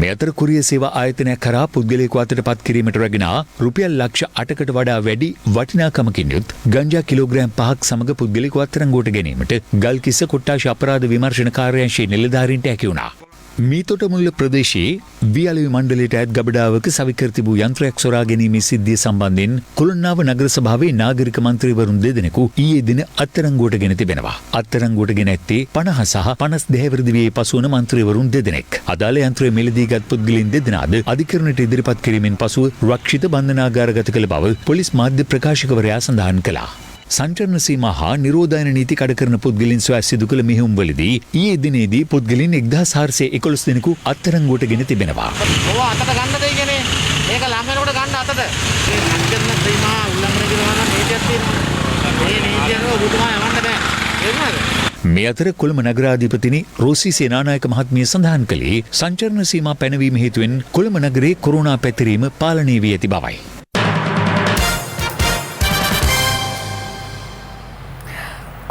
මේ අතර කුරිය සේවා ආයතනයක් කරා පුද්ගලයෙකු අතට පත් කිරීමට රැගෙන රුපියල් ලක්ෂ 8කට වඩා වැඩි වටිනාකමකින් යුත් ගංජා කිලෝග්‍රෑම් 5ක් සමග පුද්ගලයෙකු අත්අඩංගුවට ගැනීමට ගල්කිස්ස කොට්ටාශ අපරාධ විමර්ශන කාර්යාංශයේ නිලධාරීන්ට හැකි වුණා. මීතොටමුල්ල ප්‍රදේශයේ වියලවි මණ්ඩලයට ඇත් ගබඩාවක සවිකර තිබූ යන්ත්‍රයක් සොරා ගැනීමේ සිද්ධිය සම්බන්ධයෙන් කොළොන්නාව නගර සභාවේ නාගරික මන්ත්‍රීවරුන් දෙදෙනෙකු ඊයේ දින අත්අඩංගුවට ගෙන තිබෙනවා. අත්අඩංගුවට ගෙන ඇත්තේ 50 සහ 52 වර්ධ වියේ පසුවන මන්ත්‍රීවරුන් දෙදෙනෙක්. අදාළ යන්ත්‍රය මිලදීගත් පුද්ගලයන් දෙදෙනාද අධිකරණයට ඉදිරිපත් කිරීමෙන් පසුව රක්ෂිත බන්ධනාගාරගත කළ බව පොලිස් මාධ්‍ය ප්‍රකාශකවරයා සඳහන් කළා. සංචරණ සීමා හා නිරෝධායන නීති කඩ කරන පුද්ගලින් සොයා සිදු කළ මෙහෙයුම්වලදී ඊයේ දිනේදී පුද්ගලින් 1411 දෙනෙකු අත්අඩංගුවට ගෙන තිබෙනවා. ඔය අතට ගන්නද කියන්නේ? මේක ලම් වෙනකොට ගන්න අතට. මේ සංචරණ සීමා උල්ලංඝනය කරනවා නම් නීතියක් තියෙනවා. මේ නීතිය අනුව ඔබතුමා යවන්න බෑ. තේරුණාද? මේ අතර කොළඹ නගරාධිපතිනි රෝසි සේනානායක මහත්මිය සඳහන් කළේ සංචරණ සීමා පැනවීම හේතුවෙන් කොළඹ නගරයේ කොරෝනා පැතිරීම පාලනය වී ඇති බවයි.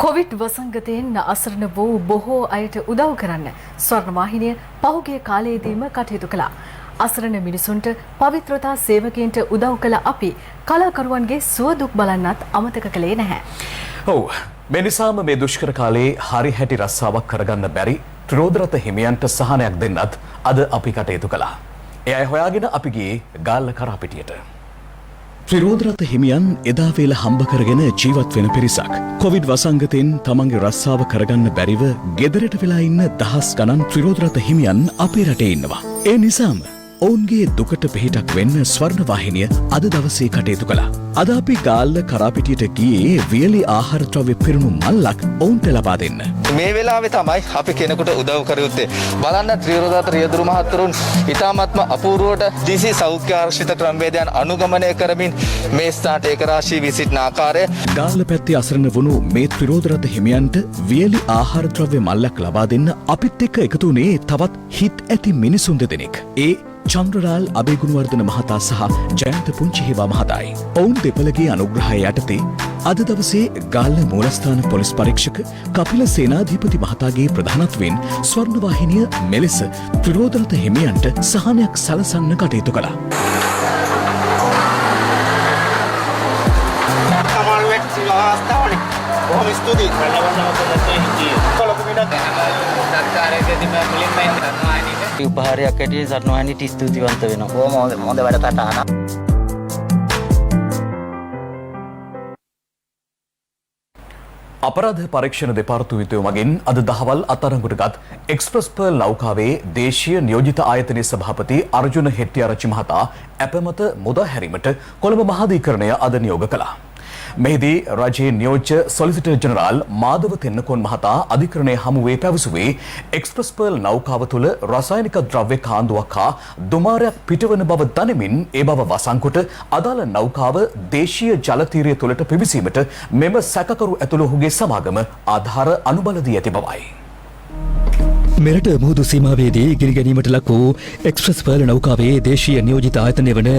කොවිඩ් වසංගතයෙන් අසරණ වූ බොහෝ අයට උදව් කරන්න ස්වර්ණවාහිනිය පහුගිය කාලයේදීම කටයුතු කළා. අසරණ මිනිසුන්ට පවිත්‍රතා සේවකයන්ට උදව් කළ අපි කලාකරුවන්ගේ සුවදුක් බලන්නත් අමතක කළේ නැහැ. ඔව්. මේ නිසාම මේ දුෂ්කර කාලේ හරි හැටි රස්සාවක් කරගන්න බැරි ත්‍රිරෝදරත හිමියන්ට සහනයක් දෙන්නත් අද අපි කටයුතු කළා. ඒ අය හොයාගෙන අපි ගියේ ගාල්ල කරාපිටියට. ත්‍රිරෝදරත හිමියන් එදා වේල හම්බ කරගෙන ජීවත් වෙන පිරිසක්. කොවිඩ් වසංගතයෙන් තමන්ගේ රස්සාව කරගන්න බැරිව ගෙදරට වෙලා ඉන්න දහස් ගණන් ත්‍රිරෝදරත හිමියන් අපේ රටේ ඉන්නවා. ඒ නිසාම ඔවුන්ගේ දුකට පිහිටක් වෙන්න ස්වර්ණවාහිනිය අද දවසේ කටයුතු කළා. අද අපි ගාල්ල කරාපිටියට ගියේ වියලි ආහාර ද්‍රව්‍ය පිරුණු මල්ලක් ඔවුන්ට ලබා දෙන්න. මේ වෙලාවේ තමයි අපි කෙනෙකුට උදව් කර යුත්තේ. බලන්න ත්‍රිරෝදරත රියදුරු මහත්වරුන් ඉතාමත්ම අපූර්වවට DC සෞඛ්‍ය ආරක්ෂිත ක්‍රමවේදයන් අනුගමනය කරමින් මේ ස්ථානට ඒකරාශී වී සිටින ආකාරය. ගාල්ල පැත්තේ අසරණ වුණු මේ ත්‍රිරෝදරත හිමියන්ට වියලි ආහාර ද්‍රව්‍ය මල්ලක් ලබා දෙන්න අපිත් එක්ක එකතු වුණේ තවත් හිත් ඇති මිනිසුන් දෙදෙනෙක්. ඒ චන්ද්‍රලාල් අබේගුණවර්ධන මහතා සහ ජයන්ත පුංචිහිවා මහතායි. ඔවුන් දෙපළගේ අනුග්‍රහය යටතේ අද දවසේ ගාල්ල මූලස්ථාන පොලිස් පරීක්ෂක කපිල සේනාධිපති මහතාගේ ප්‍රධානත්වයෙන් ස්වර්ණවාහිනිය මෙලෙස ත්‍රිරෝදරත හිමියන්ට සහනයක් සලසන්න කටයුතු කළා. බොහොම ස්තුතියි. උපහාරයක් ඇටියෙන් සරණවාහිනියට ස්තුතිවන්ත වෙනවා. බොහොම හොඳ වැඩ කටහනක්. අපරාධ පරීක්ෂණ දෙපාර්තමේන්තුව මගින් අද දහවල් අත්අඩංගුවටගත් එක්ස්ප්‍රස් පර්ල් නෞකාවේ දේශීය නියෝජිත ආයතනයේ සභාපති අර්ජුන හෙට්ටිආරච්චි මහතා අපමත මුදා හැරීමට කොළඹ මහාධිකරණය අද නියෝග කළා. මෙහිදී රජයේ නියෝජ්‍ය සොලිසිටර් ජනරාල් මාධව තෙන්නකෝන් මහතා අධිකරණයේ හමුවේ පැවසුවේ එක්ස්ප්‍රස් පර්ල් නෞකාව තුළ රසායනික ද්‍රව්‍ය කාන්දුවක් හා දුමාරයක් පිටවන බව දනිමින් ඒ බව වසංකොට අදාළ නෞකාව දේශීය ජල තීරය තුළට පිවිසීමට මෙම සැකකරු ඇතුළු ඔහුගේ සමාගම ආධාර අනුබල දී ඇති බවයි. මෙරට මුහුදු සීමාවේදී ගිනිගැනීමට ලක් වූ එක්ස්ප්‍රස් පර්ල් නෞකාවේ දේශීය නියෝජිත ආයතනය වන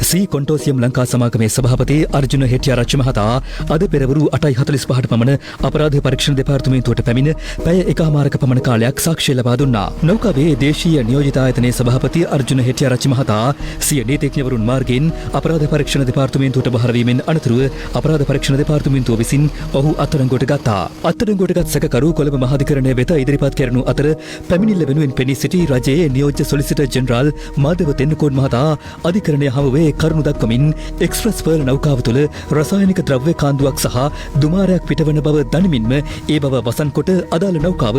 සී කොන්ටෝසියම් ලංකා සමාගමේ සභාපති අර්ජුන හෙට්ටිආරච්චි මහතා අද පෙරවරු 8:45ට පමණ අපරාධ පරීක්ෂණ දෙපාර්තමේන්තුවට පැමිණ පැය එකමාරක පමණ කාලයක් සාක්ෂි ලබා දුන්නා. නෞකාවේ දේශීය නියෝජිත ආයතනයේ සභාපති අර්ජුන හෙට්ටිආරච්චි මහතා සිය නීතිඥවරුන් මාර්ගයෙන් අපරාධ පරීක්ෂණ දෙපාර්තමේන්තුවට බහර වීමෙන් අනතුරුව අපරාධ පරීක්ෂණ දෙපාර්තමේන්තුව විසින් ඔහු අත්අඩංගුවට ගත්තා. අත්අඩංගුවටගත් සැකකරු කොළඹ මහාධිකරණය වෙත ඉදිරිපත් කෙරෙනු අතර පැමිණිල්ල වෙනුවෙන් පෙනී සිටි රජයේ නියෝජ්‍ය සොලිසිටර් ජෙනරාල් මාධව තෙන්නකෝන් මහතා අධිකරණය හමුවේ කරුණු දක්වමින් එක්ස්ප්‍රස් පර්ල් නෞකාව තුළ රසායනික ද්‍රව්‍ය කාන්දුවක් සහ දුමාරයක් පිටවන බව දනිමින්ම ඒ බව වසන් කොට අදාළ නෞකාව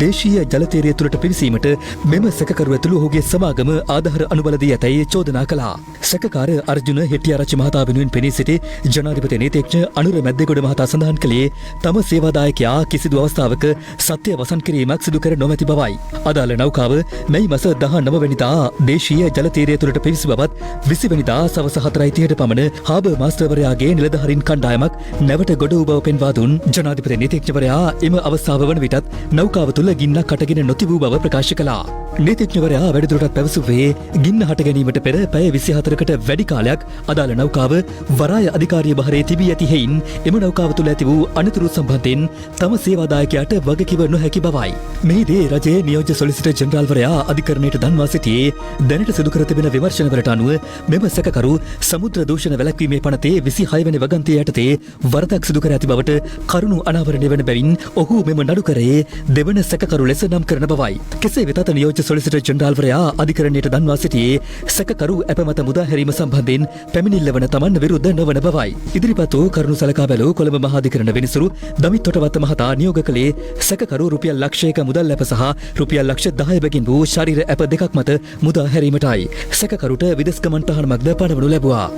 දේශීය ජලතීරය තුළට පිවිසීමට මෙම සැකකරු ඇතුළු ඔහුගේ සමාගම ආධාර අනුබල දී ඇතැයි චෝදනා කළා. සැකකාර අර්ජුන හෙට්ටිආරච්චි මහතා වෙනුවෙන් පෙනී සිටි ජනාධිපති නීතිඥ අනුර මැද්දේගොඩ මහතා සඳහන් කළේ තම සේවාදායකයා කිසිදු අවස්ථාවක සත්‍ය වසන් කිරීමක් සිදු කර නොමැති බවයි. අදාළ නෞකාව මැයි මස 19 වෙනිදා දේශීය ජලතීරය තුළට පිවිසි බවත් 20 වෙනිදා සවස 4:30ට පමණ හාබර් මාස්ටර්වරයාගේ නිලධාරීන් කණ්ඩායමක් නැවට ගොඩ වූ බව පෙන්වා දුන් ජනාධිපති නීතිඥවරයා එම අවස්ථාව වන විටත් නෞකාව තුළ ගින්නක් හටගෙන නොතිබූ බව ප්‍රකාශ කළා. නීතිඥවරයා වැඩිදුරටත් පැවසුවේ ගින්න හට ගැනීමට පෙර පැය 24කට වැඩි කාලයක් අදාළ නෞකාව වරාය අධිකාරිය බහරේ තිබී ඇති හේයින් එම නෞකාව තුළ ඇති වූ අනතුරු සම්බන්ධයෙන් තම සේවාදායකයාට වගකිව නොහැකි බවයි. මෙහිදී රජයේ නියෝජ්‍ය සොලිසිටර් ජෙනරාල්වරයා අධිකරණයට දන්වා සිටියේ දැනට සිදු කර තිබෙන විමර්ශනවලට අනුව මෙම සැකකරු සමුද්‍ර දූෂණ වැළැක්වීමේ පනතේ 26 වෙනි වගන්තිය යටතේ වරදක් සිදු කර ඇති බවට කරුණු අනාවරණය වන බැවින් ඔහු මෙම නඩුකරයේ දෙවන සැකකරු ලෙස නම් කරන බවයි. කෙසේ වෙතත් නියෝජ්‍ය සොලිසිටර් ජෙනරාල්වරයා අධිකරණයට දන්වා සිටියේ සැකකරු අපමත මුදා හැරීම සම්බන්ධයෙන් පැමිණිල්ල වන තමන් විරුද්ධ නොවන බවයි. ඉදිරිපත් වූ කරුණු සලකා බැලූ කොළඹ මහාධිකරණ විනිසුරු දමිත් තොටවත්ත මහතා නියෝග කළේ සැකකරු රුපියල් ලක්ෂයක මුදල් ඇප සහ රුපියල් ලක්ෂ 10 බැගින් වූ ශරීර ඇප දෙකක් මත මුදා හැරීමටයි. සැකකරුට විදෙස් ගමන් තහනමක්ද පනවනු ලැබුවා.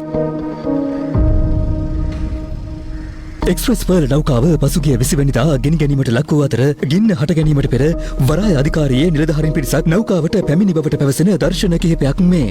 එක්ස්ප්‍රස් පර්ල් නෞකාව පසුගිය 20 වෙනිදා ගෙන ගැනීමට ලක් වූ අතර ගින්න හට ගැනීමට පෙර වරාය අධිකාරියේ නිලධාරීන් පිරිසක් නෞකාවට පැමිණි බවට පැවසෙන දර්ශන කිහිපයක් මේ.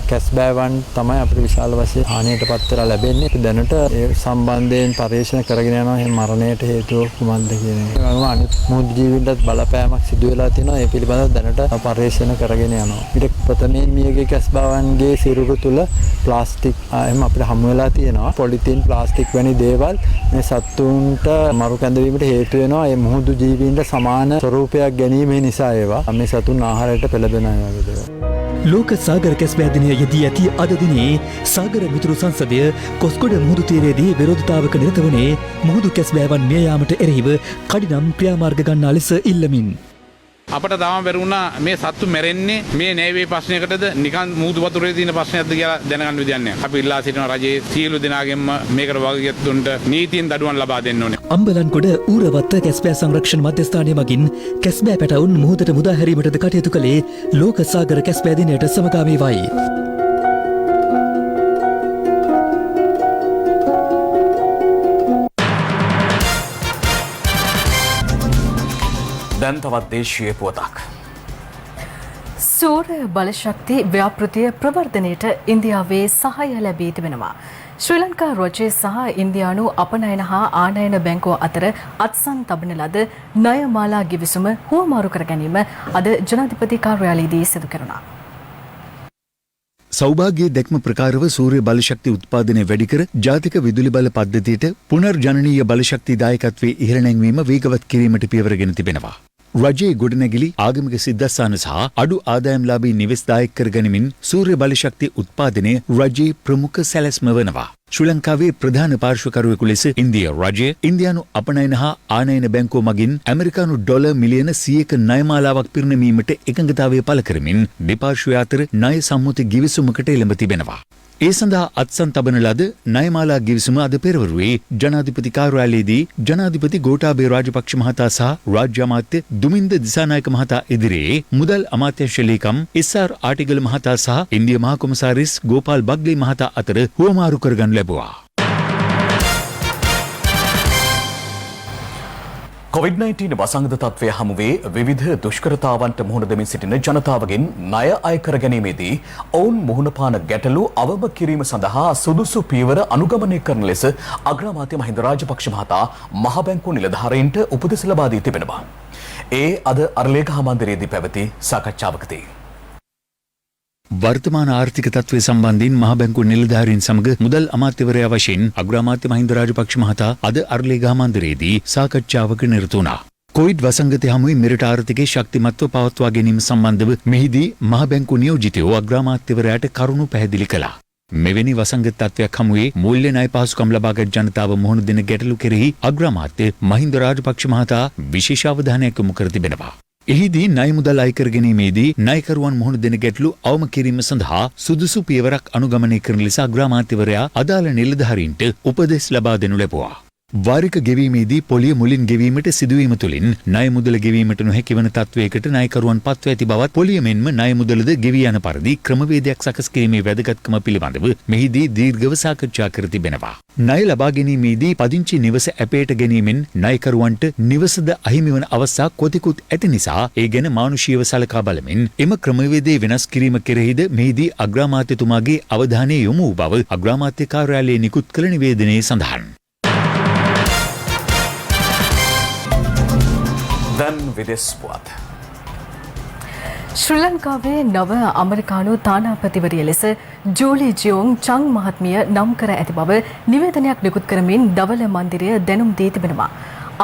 කැස්බෑවන් තමයි අපිට විශාල වශයෙන් හානියට පත් වෙලා ලැබෙන්නේ. අපි දැනට ඒ සම්බන්ධයෙන් පරීක්ෂණ කරගෙන යනවා. මේ මරණයට හේතුව කුමක්ද කියන එක. අනිත් මුහුදු ජීවීන්ටත් බලපෑමක් සිදු වෙලා තියෙනවා. ඒ පිළිබඳව දැනට පරීක්ෂණ කරගෙන යනවා. ඊට ප්‍රථමයෙන් මියගේ කැස්බෑවන්ගේ සිරුරු තුල ප්ලාස්ටික් එහෙම අපිට හමු වෙලා තියෙනවා. පොලිතීන් ප්ලාස්ටික් වැනි දේවල් මේ සත්තුන්ට මරු කැඳවීමට හේතු වෙනවා. ඒ මුහුදු ජීවීන්ට සමාන ස්වරූපයක් ගැනීම නිසා ඒවා මේ සතුන් ආහාරයට පෙළඹෙන අය වගේ දේවල්. ලෝක සාගර කැස්බෑ දිනය යෙදී ඇති අද දිනේ සාගර මිතුරු සංසදය කොස්ගොඩ මුහුදු තීරයේදී විරෝධතාවක නිරත වුණේ මුහුදු කැස්බෑවන් මිය යාමට එරෙහිව කඩිනම් ක්‍රියාමාර්ග ගන්නා ලෙස ඉල්ලමින්. අපට තාම බැරුණා මේ සත්තු මැරෙන්නේ මේ නෑවේ ප්‍රශ්නයකටද නිකන් මුහුදු වතුරේ තියෙන ප්‍රශ්නයක්ද කියලා දැනගන්න විදියක් නෑ. අපි ඉල්ලා සිටින රජයේ සියලු දෙනාගෙන්ම මේකට වගකීතුන්ට නීතියෙන් දඩුවම් ලබා දෙන්න ඕනේ. අම්බලන්ගොඩ ඌරවත්ත කැස්බෑ සංරක්ෂණ මධ්‍යස්ථානය මගින් කැස්බෑ පැටවුන් මුහුදට මුදා හැරීමටද කටයුතු කළේ ලෝක සාගර කැස්බෑ දිනයට සමගාමී වයි. දැන් තවත් දේශීය පුවතක්. සූර්ය බලශක්ති ව්‍යාපෘතිය ප්‍රවර්ධනයට ඉන්දියාවේ සහාය ලැබී තිබෙනවා. ශ්‍රී ලංකා රජය සහ ඉන්දියානු අපනයන හා ආනයන බැංකුව අතර අත්සන් තබන ලද ණය මාලා ගිවිසුම හුවමාරු කර ගැනීම අද ජනාධිපති කාර්යාලයේදී සිදු කෙරුණා. සෞභාග්‍ය දැක්ම ප්‍රකාරව සූර්ය බලශක්ති උත්පාදනය වැඩි කර ජාතික විදුලි බල පද්ධතියට පුනර්ජනනීය බලශක්ති දායකත්වයේ ඉහළ නැංවීම වේගවත් කිරීමට පියවරගෙන තිබෙනවා. රජයේ ගොඩනැගිලි ආගමික සිද්ධාස්ථාන සහ අඩු ආදායම්ලාභී නිවෙස් දායක කර ගැනීමෙන් සූර්ය බලශක්ති උත්පාදනය රජයේ ප්‍රමුඛ සැලැස්ම වනවා. ශ්‍රී ලංකාවේ ප්‍රධාන පාර්ශ්වකරුවෙකු ලෙස ඉන්දිය රජය ඉන්දියානු අපනයන හා ආනයන බැංකුව මගින් ඇමරිකානු ඩොලර් මිලියන 100ක ණයමාලාවක් පිරිනැමීමට එකඟතාවය පළ කරමින් දෙපාර්ශ්වය අතර ණය සම්මුති ගිවිසුමකට එළඹ තිබෙනවා. ඒ සඳහා අත්සන් තබන ලද ණයමාලා ගිවිසුම අද පෙරවරුවේ ජනාධිපති කාර්යාලයේදී ජනාධිපති ගෝඨාභය රාජපක්ෂ මහතා සහ රාජ්‍ය අමාත්‍ය දුමින්ද දිසානායක මහතා ඉදිරියේ මුදල් අමාත්‍යාංශ ලේකම් එස්.ආර්. ආටිගල මහතා සහ ඉන්දියා මහා කොමසාරිස් ගෝපාල් බග්ලේ මහතා අතර හුවමාරු කරගනු ලැබුවා. COVID-19 වසංගත තත්ත්වය හමුවේ විවිධ දුෂ්කරතාවන්ට මුහුණ දෙමින් සිටින ජනතාවගෙන් ණය අය කර ගැනීමේදී ඔවුන් මුහුණ පාන ගැටලු අවම කිරීම සඳහා සුදුසු පියවර අනුගමනය කරන ලෙස අග්‍රාමාත්‍ය මහින්ද රාජපක්ෂ මහතා මහ බැංකුව නිලධාරීන්ට උපදෙස් ලබා දී තිබෙනවා. ඒ අද අරලේගහ මන්දිරයේදී පැවති සාකච්ඡාවකදී වර්තමාන ආර්ථික තත්ත්වය සම්බන්ධයෙන් මහ බැංකුව නිලධාරීන් සමග මුදල් අමාත්‍යවරයා වශයෙන් අග්‍රාමාත්‍ය මහින්ද රාජපක්ෂ මහතා අද අරලේගහ මන්දිරයේදී සාකච්ඡාවක නිරත වුණා. කොවිඩ් වසංගතය හමුවේ මෙරට ආර්ථිකයේ ශක්තිමත්ව පවත්වා ගැනීම සම්බන්ධව මෙහිදී මහ බැංකුව නියෝජිතයෝ අග්‍රාමාත්‍යවරයාට කරුණු පැහැදිලි කළා. මෙවැනි වසංගත තත්ත්වයක් හමුවේ මූල්‍ය ණය පහසුකම් ලබාගත් ජනතාව මුහුණ දෙන ගැටලු කෙරෙහි අග්‍රාමාත්‍ය මහින්ද රාජපක්ෂ මහතා විශේෂ අවධානයක් යොමු කර තිබෙනවා. එහිදී ණය මුදල් අය කර ගැනීමේදී ණයකරුවන් මුහුණ දෙන ගැටලු අවම කිරීම සඳහා සුදුසු පියවරක් අනුගමනය කරන ලෙස අග්‍රාමාත්‍යවරයා අදාළ නිලධාරීන්ට උපදෙස් ලබා දෙනු ලැබුවා. වාරික ගෙවීමේදී පොලිය මුලින් ගෙවීමට සිදුවීම තුළින් ණය මුදල ගෙවීමට නොහැකි වන තත්වයකට ණයකරුවන් පත්ව ඇති බවත් පොලිය මෙන්ම ණය මුදලද ගෙවී යන පරිදි ක්‍රමවේදයක් සකස් කිරීමේ වැදගත්කම පිළිබඳව මෙහිදී දීර්ඝව සාකච්ඡා කර තිබෙනවා. ණය ලබා ගැනීමේදී පදිංචි නිවස ඇපයට ගැනීමෙන් ණයකරුවන්ට නිවසද අහිමි වන අවස්ථා කොතෙකුත් ඇති නිසා ඒ ගැන මානුෂීයව සලකා බලමින් එම ක්‍රමවේදය වෙනස් කිරීම කෙරෙහිද මෙහිදී අග්‍රාමාත්‍යතුමාගේ අවධානය යොමු වූ බව අග්‍රාමාත්‍ය කාර්යාලයේ නිකුත් කළ නිවේදනයේ සඳහන්. දැන් විදේශ පුවත්. ශ්‍රී ලංකාවේ නව ඇමරිකානු තානාපතිවරිය ලෙස ජූලි ජියොන් චං මහත්මිය නම් කර ඇති බව නිවේදනයක් නිකුත් කරමින් දවල මන්දිරය දැනුම් දී තිබෙනවා.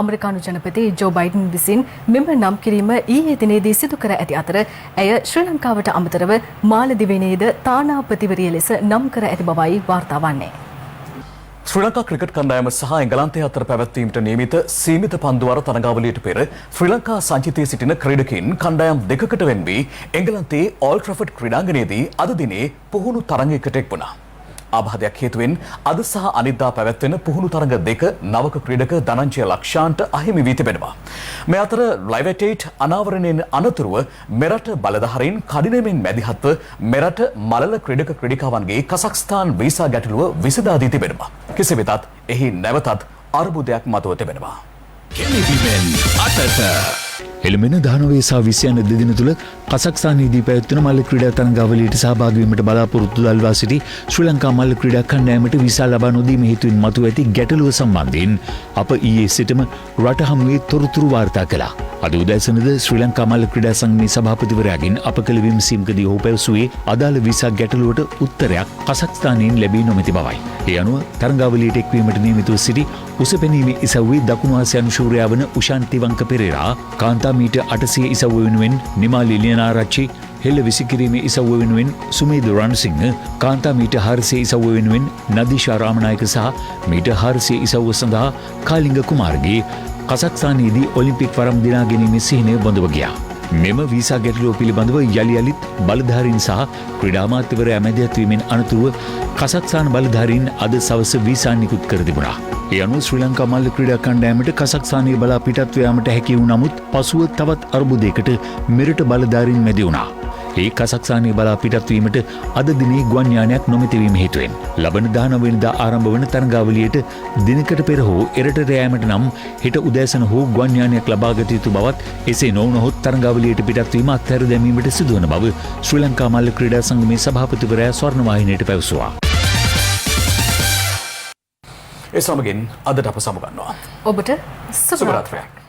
ඇමරිකානු ජනපති ජෝ බයිඩන් විසින් මෙම නම් කිරීම ඊයේ දිනේදී සිදු කර ඇති අතර ඇය ශ්‍රී ලංකාවට අමතරව මාලදිවයිනේද තානාපතිවරිය ලෙස නම් කර ඇති බවයි වාර්තා වන්නේ. ශ්‍රී ලංකා ක්‍රිකට් කණ්ඩායම සහ එංගලන්තය අතර පැවැත්වීමට නියමිත සීමිත පන්දුවර තරඟාවලියට පෙර ශ්‍රී ලංකා සංචිතයේ සිටින ක්‍රීඩකයින් කණ්ඩායම් දෙකකට වෙන් වී එංගලන්තයේ ඕල් ට්‍රැෆර්ඩ් ක්‍රීඩාංගණයේදී අද දිනේ පුහුණු තරඟයකට එක් වුණා. ආබාධයක් හේතුවෙන් අද සහ අනිද්දා පැවැත්වෙන පුහුණු තරඟ දෙක නවක ක්‍රීඩක ධනංජය ලක්ෂාන්ට අහිමි වී තිබෙනවා. මේ අතර ලයිව් 88 අනාවරණයෙන් අනතුරුව මෙරට බලධාරීන් කඩිනමින් මැදිහත්ව මෙරට මලල ක්‍රීඩක ක්‍රීඩිකාවන්ගේ කසක්ස්ථාන් වීසා ගැටලුව විසඳා දී තිබෙනවා. කෙසේ වෙතත් එහි නැවතත් අර්බුදයක් මතුව තිබෙනවා. එළඹෙන 19 සහ 20 යන දෙදින තුල කසක්ස්ථානයේදී පැවැත්වෙන මල්ල ක්‍රීඩා තරඟාවලියට සහභාගී වීමට බලාපොරොත්තු දල්වා සිටි ශ්‍රී ලංකා මල්ල ක්‍රීඩා කණ්ඩායමට වීසා ලබා නොදීම හේතුවෙන් මතුව ඇති ගැටලුව සම්බන්ධයෙන් අප ඊයේ සිටම රට හමුවේ තොරතුරු වාර්තා කළා. අද උදෑසනද ශ්‍රී ලංකා මල්ල ක්‍රීඩා සංගමේ සභාපතිවරයාගෙන් අප කළ විමසීමකදී ඔහු පැවසුවේ අදාළ වීසා ගැටලුවට උත්තරයක් කසක්ස්ථානයෙන් ලැබී නොමැති බවයි. ඒ අනුව තරඟාවලියට එක්වීමට නියමිතව සිටි උසපැනීමේ ඉසව්වේ දකුණු ආසියානු ශූරයා වන උෂාන්ති වංක පෙරේරා කාන්තා මීටර් 800 ඉසව්ව වෙනුවෙන් නිමාලි ලියනාරච්චි හෙළ විසිකිරීමේ ඉසව්ව වෙනුවෙන් සුමේද රණසිංහ කාන්තා මීටර් 400 ඉසව්ව වෙනුවෙන් නදීෂා රාමනායක සහ මීටර් 400 ඉසව්ව සඳහා කාලිංග කුමාරගේ කසක්ස්ථානයේදී ඔලිම්පික් වරම් දිනා ගැනීමේ සිහිනය බොඳව ගියා. මෙම වීසා ගැටලුව පිළිබඳව යලි යලිත් බලධාරීන් සහ ක්‍රීඩා අමාත්‍යවරයා මැදිහත් වීමෙන් අනතුරුව කසක්ස්ථාන බලධාරීන් අද සවස වීසා නිකුත් කර තිබුණා. ඒ අනුව ශ්‍රී ලංකා මල්ල ක්‍රීඩා කණ්ඩායමට කසක්ස්ථානයේ බලා පිටත් යාමට හැකි වූ නමුත් පසුව තවත් අර්බුදයකට මෙරට බලධාරීන් මැදි වුණා. ඒ කසක්ස්ථානයේ බලා පිටත් වීමට අද දිනේ ගුවන් යානයක් නොමැතිවීම හේතුවෙන් ලබන 19 වෙනිදා ආරම්භ වන තරඟාවලියට දිනකට පෙර හෝ එරට යෑමට නම් හෙට උදෑසන හෝ ගුවන් යානයක් ලබාගත යුතු බවත් එසේ නොවුනහොත් තරඟාවලියට පිටත් වීම අත්හැර දැමීමට සිදුවන බව ශ්‍රී ලංකා මල්ල ක්‍රීඩා සංගමේ සභාපතිවරයා ස්වර්ණවාහිනියට පැවසුවා. ඒ සමගින් අදට අප සමුගන්නවා. ඔබට සුබ රාත්‍රියක්.